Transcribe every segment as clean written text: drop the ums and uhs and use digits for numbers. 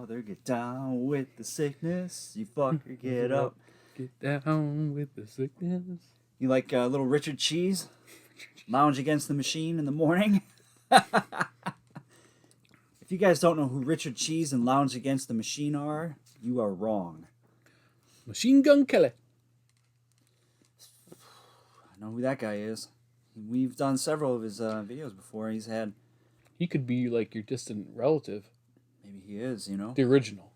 father, get down with the sickness. You fucker, get up. Get down with the sickness. You like little Richard Cheese? Lounge Against the Machine in the morning? If you guys don't know who Richard Cheese and Lounge Against the Machine are, you are wrong. Machine Gun Kelly. I know who that guy is. We've done several of his videos before. He could be like your distant relative. Maybe he is, you know? The original.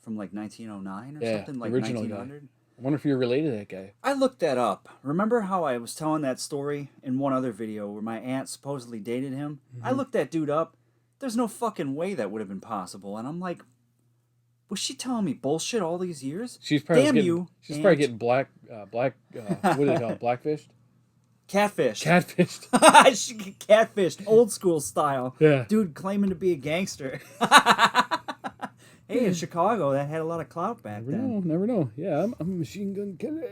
From like 1909 or something? The Like original 1900? guy. I wonder if you're related to that guy. I looked that up. Remember how I was telling that story in one other video where my aunt supposedly dated him? Mm-hmm. I looked that dude up. There's no fucking way that would have been possible. And I'm like, was she telling me bullshit all these years? She's probably getting what do they call it? Blackfished? Catfished. Catfished. She get catfished, old school style. Yeah. Dude claiming to be a gangster. Hey, in Chicago, that had a lot of clout back then. Never know. Yeah, I'm a Machine Gun Kelly.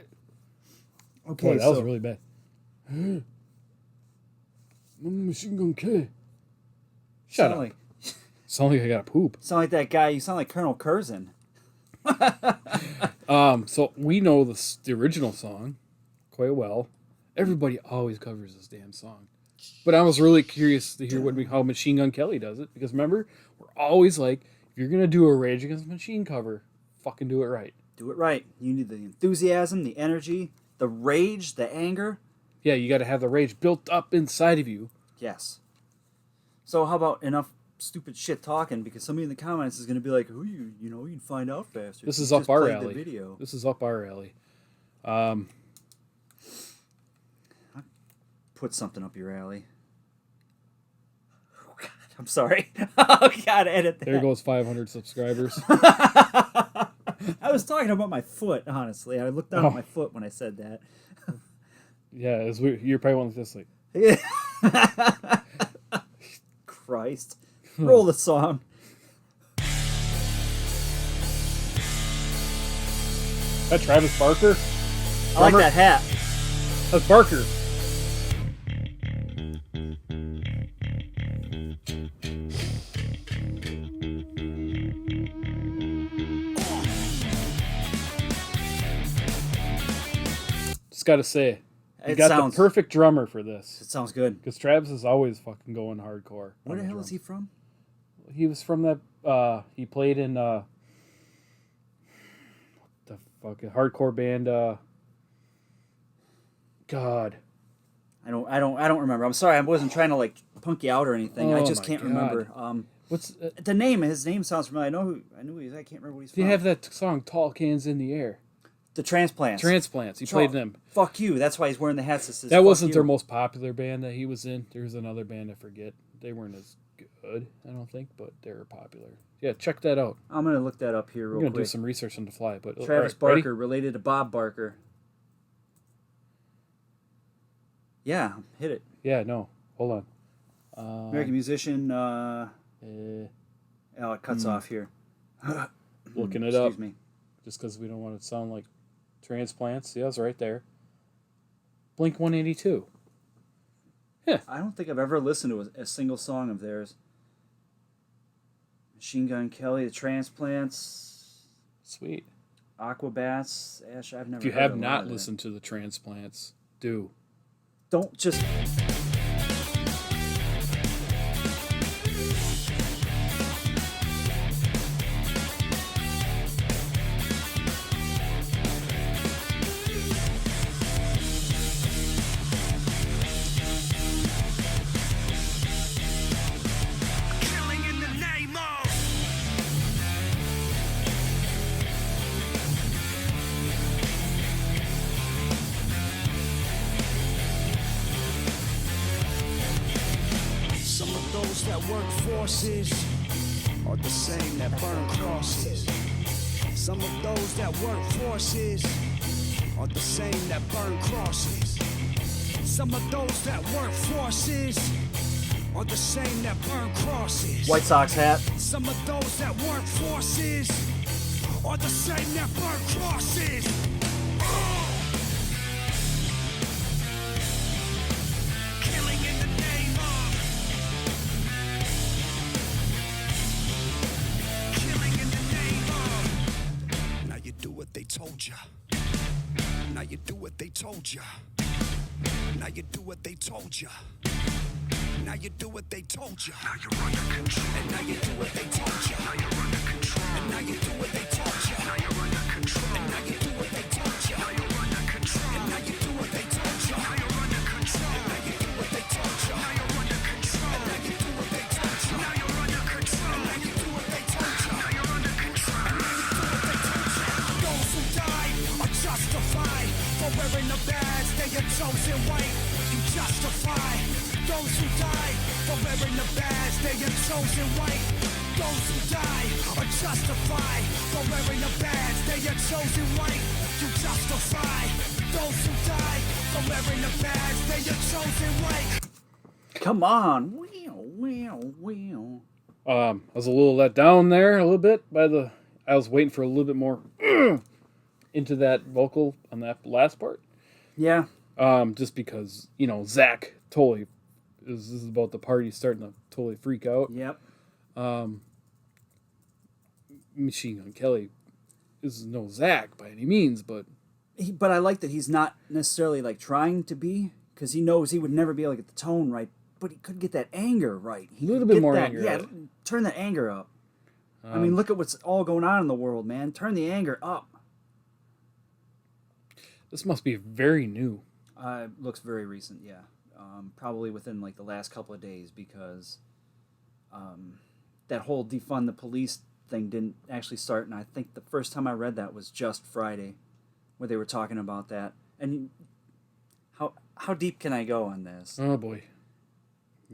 Okay, boy, that was really bad. I'm a Machine Gun Kelly. Shut up. Sound like I gotta poop. Sound like that guy. You sound like Colonel Curzon. So we know the original song quite well. Everybody always covers this damn song. But I was really curious to hear how Machine Gun Kelly does it. Because remember, we're always like, if you're going to do a Rage Against the Machine cover, fucking do it right. Do it right. You need the enthusiasm, the energy, the rage, the anger. Yeah, you got to have the rage built up inside of you. Yes. So how about enough stupid shit talking? Because somebody in the comments is going to be like, "Who you can find out faster." This is up our alley. This is up our alley. Put something up your alley. Oh, God, I'm sorry. Oh, God, edit that. There goes 500 subscribers. I was talking about my foot, honestly. I looked down at my foot when I said that. Yeah, it's weird. You're probably one of this like... Christ. Roll the song. That Travis Barker? I like that hat. That's Barker. Just gotta say, you got the perfect drummer for this. It sounds good. Because Travis is always fucking going hardcore. Where the hell is he from? He was from that. He played in the fucking hardcore band. God, I don't remember. I'm sorry. I wasn't trying to like punk you out or anything. I just can't remember. What's the name? His name sounds familiar. I knew he is. I can't remember what he's from. They have that song "Tall Cans in the Air." The Transplants. He played them. Fuck you. That's why he's wearing the hats that says that wasn't their most popular band that he was in. There was another band I forget. They weren't as good, I don't think, but they were popular. Yeah, check that out. I'm gonna look that up here real quick. I'm gonna do some research on the fly. But Travis Barker, related to Bob Barker. Yeah, hit it. Yeah, no. Hold on. American musician. Oh, it cuts off here. Looking it up. Excuse me. Just because we don't want it to sound like Transplants. Yeah, it's right there. Blink 182. Yeah. I don't think I've ever listened to a single song of theirs. Machine Gun Kelly, the Transplants. Sweet. Aquabats. Ash, I've never. If you have not listened to the Transplants, do. Don't just. Forces are the same that burn crosses. Some of those that work forces are the same that burn crosses. Some of those that work forces are the same that burn crosses. White Sox hat. Some of those that work forces are the same that burn crosses. told ya. Now you do what they told ya. Now you do what they told ya. Now you're under control. And now you do what they told ya. Now you're under control. And now you do what they told ya. Now you're under control. And now you do what they told ya. Now you're under control. And now you do what they told ya. Now you're under control. And now you do what they told ya. Now you're under control. And now you do what they told ya. Now you're under control. And now you do what they told ya. Now you're under control. And now you do what they told ya. Those who died are justified for wearing the badge. They are chosen white. You justify those who died for wearing the badge. They are chosen white. Those who died are justified for wearing the badge. They are chosen white. You justify those who died for wearing the badge. They are chosen white. Come on. I was a little let down there a little bit I was waiting for a little bit more into that vocal on that last part. Yeah. Just because, Zach totally this is about the party starting to totally freak out. Yep. Machine Gun Kelly is no Zach by any means, but I like that he's not necessarily like trying to be, because he knows he would never be able to get the tone right, but he could get that anger right. A little bit more anger. Yeah, turn that anger up. I mean, look at what's all going on in the world, man. Turn the anger up. This must be very new. Looks very recent, yeah. Probably within like the last couple of days, because that whole defund the police thing didn't actually start, and I think the first time I read that was just Friday, where they were talking about that. And how deep can I go on this? Oh boy,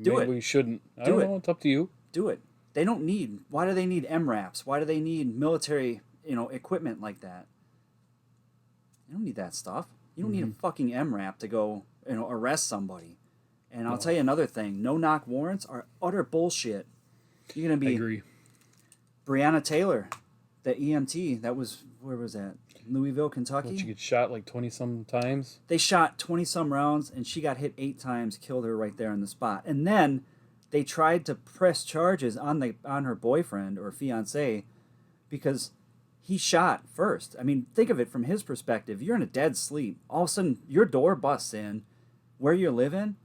Do maybe it. we shouldn't. I don't know. It's up to you. Do it. They don't need. Why do they need MRAPs? Why do they need military, equipment like that? You don't need that stuff. You don't need a fucking MRAP to go, arrest somebody. And I'll tell you another thing. No-knock warrants are utter bullshit. You're going to I be... agree. Breonna Taylor, the EMT, that was... Where was that? Louisville, Kentucky? Don't you get shot like 20-some times? They shot 20-some rounds, and she got hit 8 times, killed her right there on the spot. And then they tried to press charges on her boyfriend or fiancé because he shot first. I mean, think of it from his perspective. You're in a dead sleep. All of a sudden, your door busts in where you're living.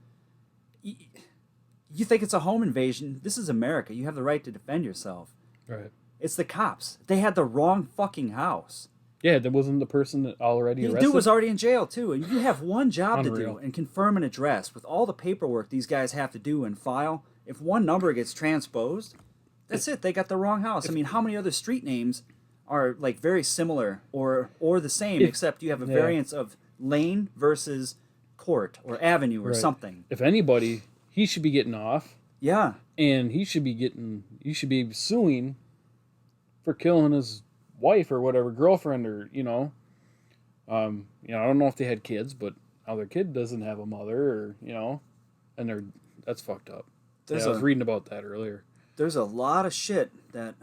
You think it's a home invasion. This is America. You have the right to defend yourself. Right. It's the cops. They had the wrong fucking house. Yeah, there wasn't the person that already arrested. The dude was already in jail, too. And you have one job to Unreal. do and confirm an address. With all the paperwork these guys have to do and file, if one number gets transposed, that's it. They got the wrong house. I mean, how many other street names are like very similar or the same, except you have a variance of lane versus court or avenue or something? If anybody, he should be getting off. Yeah. And he should be suing for killing his wife or whatever, girlfriend, or I don't know if they had kids, but now their kid doesn't have a mother, or and that's fucked up. I was reading about that earlier. There's a lot of shit that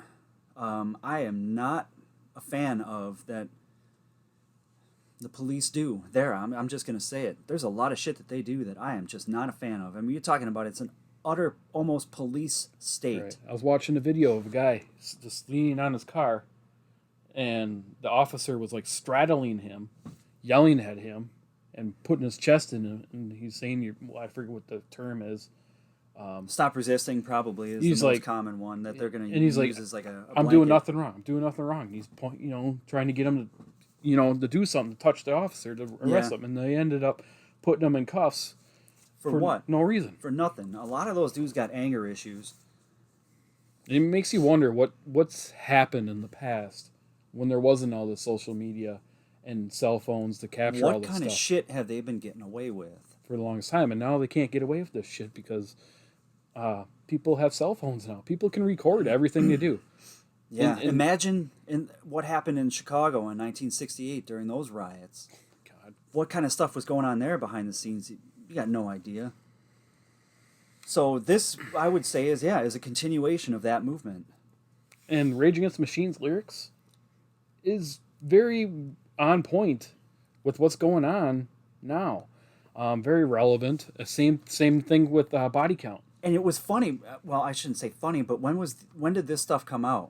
I am not a fan of that the police do. I'm just gonna say it. There's a lot of shit that they do that I am just not a fan of. I mean, you're talking about it's an utter almost police state. Right. I was watching a video of a guy just leaning on his car, and the officer was like straddling him, yelling at him, and putting his chest in him, and he's saying, I forget what the term is. Stop resisting probably is the most common one that they're going to use as like a I'm doing nothing wrong. I'm doing nothing wrong. He's trying to get him to, to do something, to touch the officer, to arrest him, and they ended up putting him in cuffs. For what? No reason. For nothing. A lot of those dudes got anger issues. It makes you wonder what's happened in the past when there wasn't all the social media and cell phones to capture all this stuff. What kind of shit have they been getting away with? For the longest time, and now they can't get away with this shit because people have cell phones now. People can record everything they do. Yeah, imagine what happened in Chicago in 1968 during those riots. God. What kind of stuff was going on there behind the scenes? You got no idea. So this, I would say, is a continuation of that movement. And Rage Against the Machine's lyrics is very on point with what's going on now. Very relevant. Same thing with Body Count. And it was funny. Well, I shouldn't say funny, but when did this stuff come out?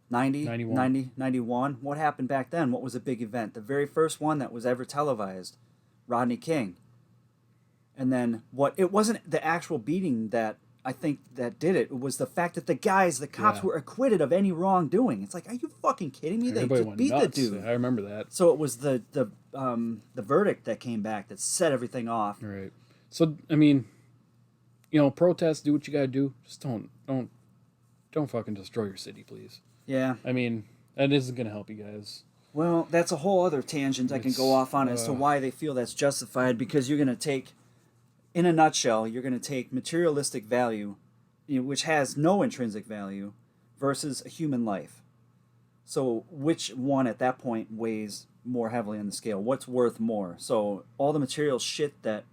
91. 90, 91. What happened back then? What was a big event? The very first one that was ever televised Rodney King. And then it wasn't the actual beating that I think that did it. It was the fact that the cops were acquitted of any wrongdoing. It's like, are you fucking kidding me? Everybody They just went beat nuts. the dude. Yeah, I remember that. So it was the verdict that came back that set everything off. Right. So I mean, protest, do what you gotta do. Just don't fucking destroy your city, please. Yeah. I mean, that isn't gonna help you guys. Well, that's a whole other tangent I can go off on as to why they feel that's justified, because you're going to take, in a nutshell, you're going to take materialistic value, which has no intrinsic value, versus a human life. So which one at that point weighs more heavily on the scale? What's worth more? So all the material shit that,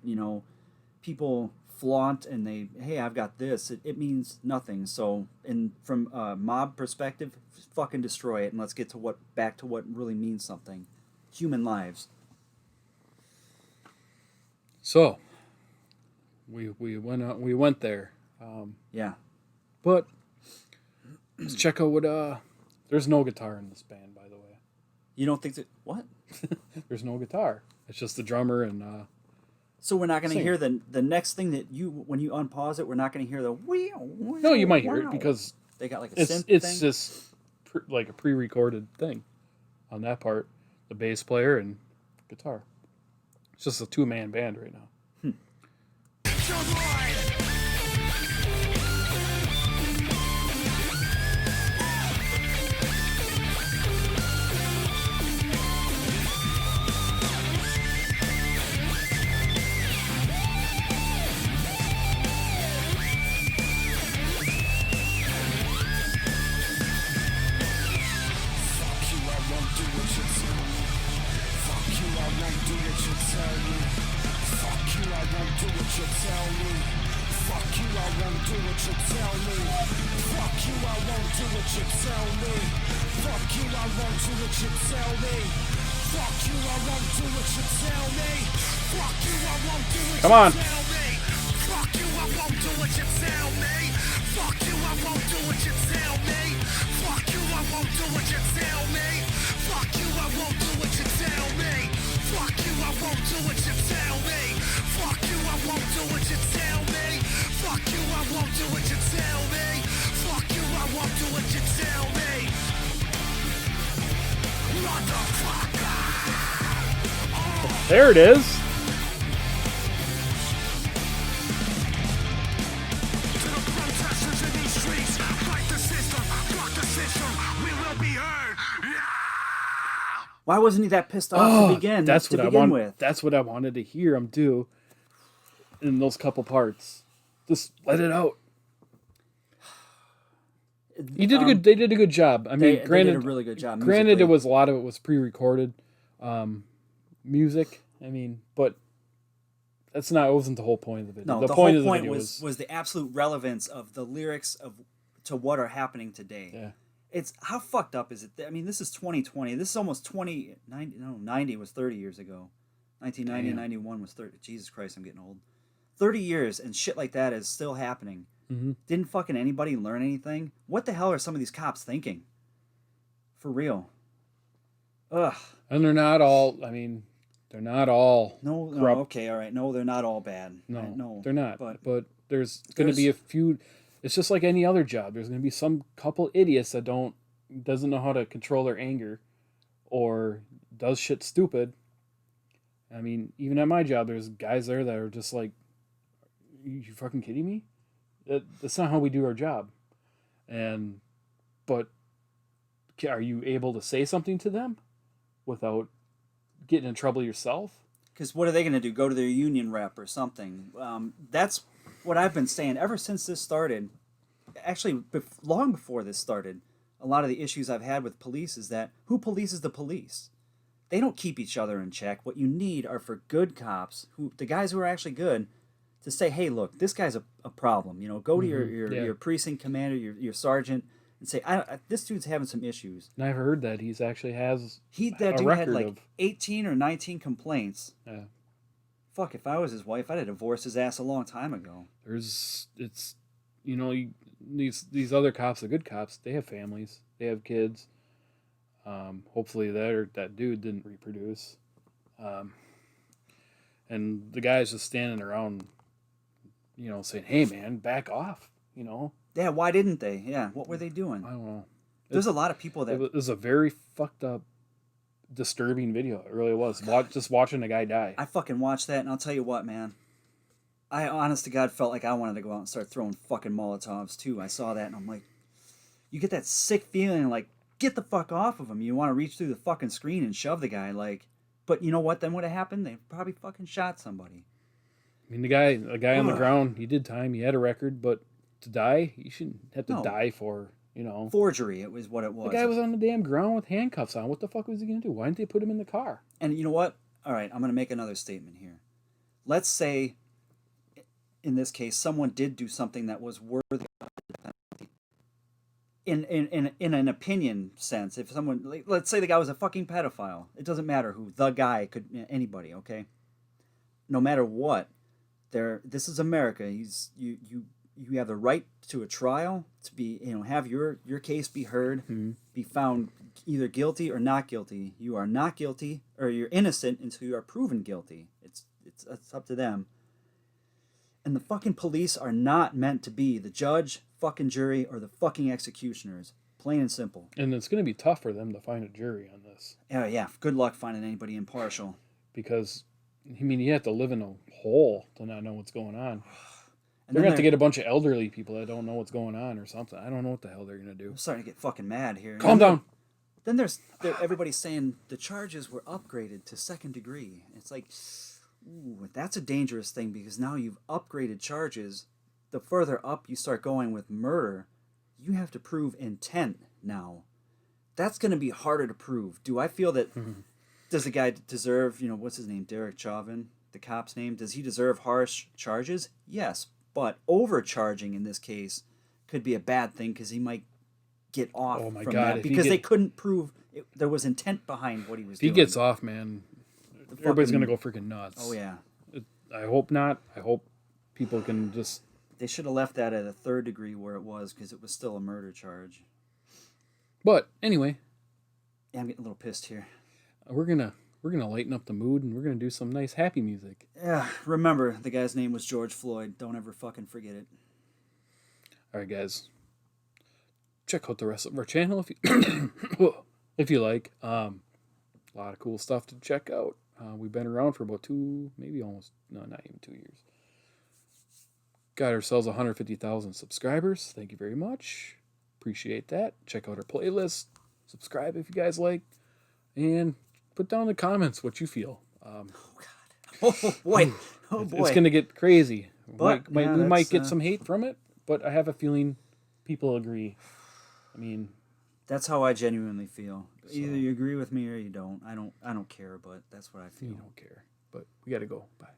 people flaunt and hey, I've got this, it means nothing. So from a mob perspective, fucking destroy it, and let's get back to what really means something. Human lives. So we went there. Yeah. But let's check out what there's no guitar in this band, by the way. You don't think that what? There's no guitar. It's just the drummer and so we're not going to sing. hear the next thing that when you unpause it, we're not going to hear the No, you might hear it because they got like a synth it's thing. just like a pre-recorded thing on that part, the bass player and guitar. It's just a two-man band right now. Come on. There it is. Why wasn't he that pissed off to begin? That's to what I begin want. with. That's what I wanted to hear him do in those couple parts. Just let it out. He did a good. They did a good job. I mean, they did a really good job. Granted, musically. a lot of it was pre-recorded music. I mean, but that wasn't the whole point of the video. No, the whole point of the point video was the absolute relevance of the lyrics to what are happening today. Yeah. It's how fucked up is it? I mean, this is 2020. This is almost 90 was 30 years ago. 1990 and 91 was 30. Jesus Christ, I'm getting old. 30 years and shit like that is still happening. Mm-hmm. Didn't fucking anybody learn anything? What the hell are some of these cops thinking? For real. Ugh. And they're not all. I mean, they're not all. No, corrupt. okay, all right. No, they're not all bad. No, they're not. But there's going to be a few. It's just like any other job. There's going to be some couple idiots that doesn't know how to control their anger, or does shit stupid. I mean, even at my job, there's guys there that are just like, "You fucking kidding me? That's not how we do our job." But are you able to say something to them without getting in trouble yourself? Because what are they going to do? Go to their union rep or something? That's what I've been saying ever since this started. Actually, long before this started, a lot of the issues I've had with police is that who polices the police? They don't keep each other in check. What you need are for good cops, the guys who are actually good, to say, hey, look, this guy's a problem. Go to your precinct commander, your sergeant, and say, this dude's having some issues. And I've heard that he's actually has that dude had like 18 or 19 complaints. Yeah. Fuck, if I was his wife, I'd have divorced his ass a long time ago. These other cops, the good cops, they have families, they have kids. Hopefully that dude didn't reproduce. and the guy's just standing around, saying, "Hey, man, back off." Yeah, why didn't they? Yeah, what were they doing? I don't know. There's a lot of people that... It was a very fucked up, disturbing video. It really was. Just watching the guy die. I fucking watched that, and I'll tell you what, man. I, honest to God, felt like I wanted to go out and start throwing fucking Molotovs, too. I saw that, and I'm like... You get that sick feeling, like, get the fuck off of him. You want to reach through the fucking screen and shove the guy, like... But you know what then would have happened? They probably fucking shot somebody. I mean, the guy on the ground, he did time. He had a record, but to die, you shouldn't have to die for, Forgery, it was what it was. The guy was on the damn ground with handcuffs on. What the fuck was he going to do? Why didn't they put him in the car? And you know what? All right, I'm going to make another statement here. Let's say, in this case, someone did do something that was worthy of the penalty. In an opinion sense, if someone, let's say the guy was a fucking pedophile. It doesn't matter who. The guy could, anybody, okay? No matter what, this is America. You have the right to a trial, to be, have your case be heard, be found either guilty or not guilty. You are not guilty, or you're innocent until you are proven guilty. It's up to them. And the fucking police are not meant to be the judge, fucking jury, or the fucking executioners. Plain and simple. And it's going to be tough for them to find a jury on this. Yeah. Good luck finding anybody impartial. Because, you have to live in a hole to not know what's going on. And they're going to have to get a bunch of elderly people that don't know what's going on or something. I don't know what the hell they're going to do. I'm starting to get fucking mad here. Calm down. Then everybody's saying the charges were upgraded to second degree. It's like, ooh, that's a dangerous thing, because now you've upgraded charges. The further up you start going with murder, you have to prove intent now. That's going to be harder to prove. Do I feel that... Does the guy deserve, what's his name, Derek Chauvin, the cop's name? Does he deserve harsh charges? Yes, but overcharging in this case could be a bad thing, because he might get off from that, because they couldn't prove there was intent behind what he was doing. If he gets off, man, everybody's going to go freaking nuts. Oh, yeah. I hope not. I hope people can just... They should have left that at a third degree where it was, because it was still a murder charge. But, anyway. Yeah, I'm getting a little pissed here. We're gonna lighten up the mood, and we're gonna do some nice happy music. Yeah, remember, the guy's name was George Floyd. Don't ever fucking forget it. All right, guys. Check out the rest of our channel if you like. A lot of cool stuff to check out. We've been around for about not even 2 years. Got ourselves 150,000 subscribers. Thank you very much. Appreciate that. Check out our playlist. Subscribe if you guys like. And put down in the comments what you feel. Oh, God. Oh, boy. Oh, boy. It's going to get crazy. But, we might get some hate from it, but I have a feeling people agree. That's how I genuinely feel. So, either you agree with me or you don't. I don't care, but that's what I feel. You don't care. But we got to go. Bye.